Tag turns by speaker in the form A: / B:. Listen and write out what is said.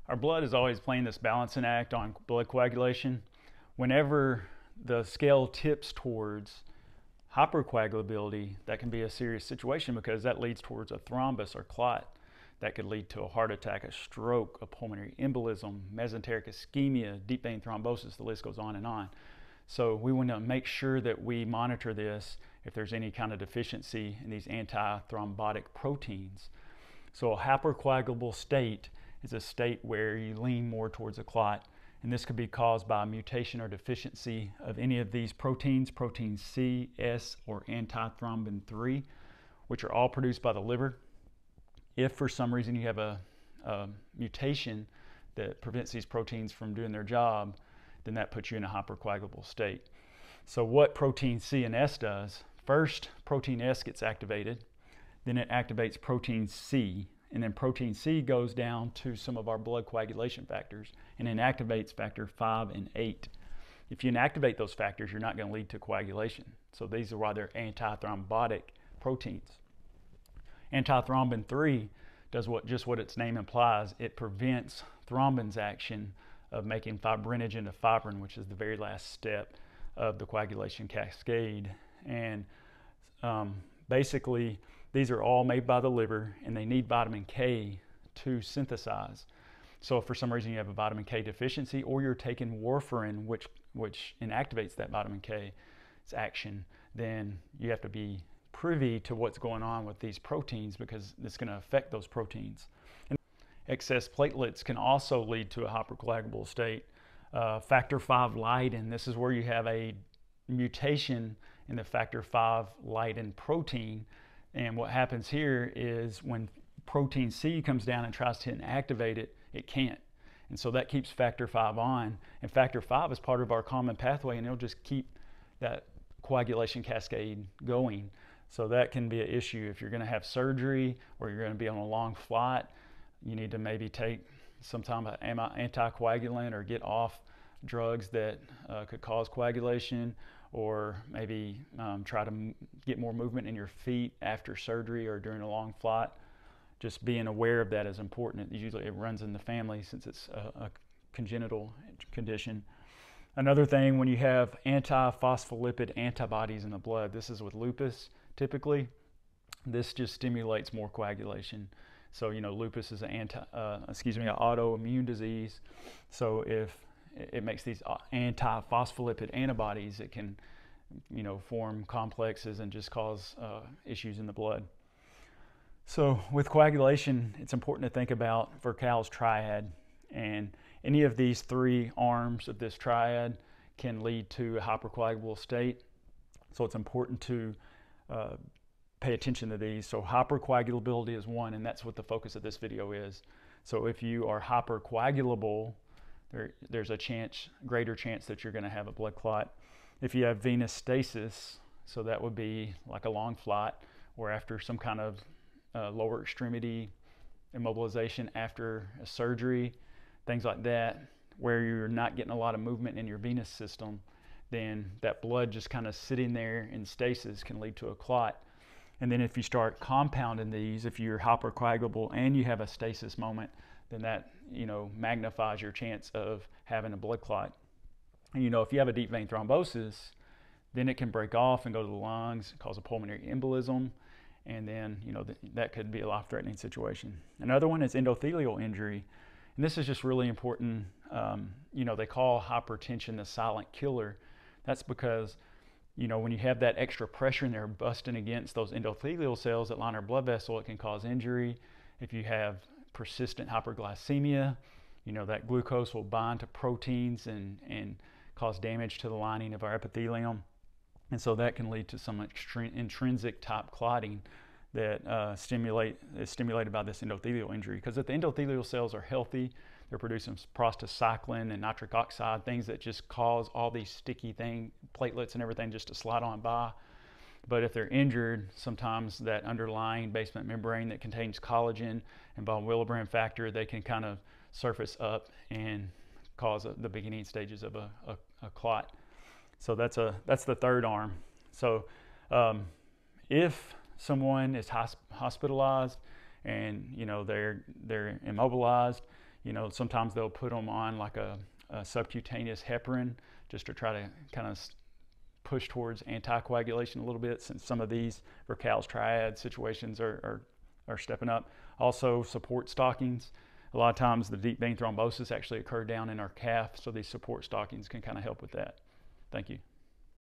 A: Our blood is always playing this balancing act on blood coagulation. Whenever the scale tips towards hypercoagulability, that can be a serious situation because that leads towards a thrombus or clot that could lead to a heart attack, a stroke, a pulmonary embolism, mesenteric ischemia, deep vein thrombosis, the list goes on and on. So we want to make sure that we monitor this if there's any kind of deficiency in these antithrombotic proteins. So a hypercoagulable state is a state where you lean more towards a clot, and this could be caused by a mutation or deficiency of any of these proteins, protein C, S, or antithrombin 3, which are all produced by the liver. If for some reason you have a mutation that prevents these proteins from doing their job, then that puts you in a hypercoagulable state. So what protein C and S does, first protein S gets activated, then it activates protein C, and then protein C goes down to some of our blood coagulation factors and inactivates factor 5 and 8. If you inactivate those factors, you're not going to lead to coagulation. So these are why they're antithrombotic proteins. Antithrombin 3 does just what its name implies. It prevents thrombin's action of making fibrinogen into fibrin, which is the very last step of the coagulation cascade. And basically, these are all made by the liver, and they need vitamin K to synthesize. So if for some reason you have a vitamin K deficiency, or you're taking warfarin, which inactivates that vitamin K's action, then you have to be privy to what's going on with these proteins because it's going to affect those proteins. And excess platelets can also lead to a hypercoagulable state. Factor V Leiden, this is where you have a mutation in the factor V Leiden protein. And what happens here is when protein C comes down and tries to inactivate it, it can't. And so that keeps factor V on. And factor V is part of our common pathway, and it'll just keep that coagulation cascade going. So that can be an issue. If you're going to have surgery or you're going to be on a long flight, you need to maybe take some type of anticoagulant or get off drugs that could cause coagulation, or maybe try to get more movement in your feet after surgery or during a long flight. Just being aware of that is important. Usually it runs in the family since it's a congenital condition. Another thing, when you have antiphospholipid antibodies in the blood, this is with lupus typically, this just stimulates more coagulation. So, lupus is an autoimmune disease. So if it makes these antiphospholipid antibodies, it can, form complexes and just cause issues in the blood. So with coagulation, it's important to think about Virchow's triad, and any of these three arms of this triad can lead to a hypercoagulable state. So it's important to pay attention to these. So hypercoagulability is one, and that's what the focus of this video is. So if you are hypercoagulable, there's a greater chance that you're going to have a blood clot. If you have venous stasis, so that would be like a long flight or after some kind of lower extremity immobilization after a surgery, things like that, where you're not getting a lot of movement in your venous system, then that blood just kind of sitting there in stasis can lead to a clot. And then if you start compounding these, if you're hypercoagulable and you have a stasis moment, then that magnifies your chance of having a blood clot. And if you have a deep vein thrombosis, then it can break off and go to the lungs, cause a pulmonary embolism, and then that could be a life-threatening situation. Another one is endothelial injury, and this is just really important. They call hypertension the silent killer. That's because when you have that extra pressure in there busting against those endothelial cells that line our blood vessel, it can cause injury. If you have persistent hyperglycemia, that glucose will bind to proteins and cause damage to the lining of our epithelium. And so that can lead to some intrinsic type clotting that is stimulated by this endothelial injury. Because if the endothelial cells are healthy, they're producing prostacyclin and nitric oxide, things that just cause all these sticky platelets and everything just to slide on by. But if they're injured, sometimes that underlying basement membrane that contains collagen and von Willebrand factor, they can kind of surface up and cause the beginning stages of a clot. So that's the third arm. So if someone is hospitalized and they're immobilized, You know, sometimes they'll put them on like a subcutaneous heparin just to try to kind of push towards anticoagulation a little bit, since some of these Virchow's triad situations are stepping up. Also, support stockings. A lot of times the deep vein thrombosis actually occurred down in our calf, so these support stockings can kind of help with that. Thank you.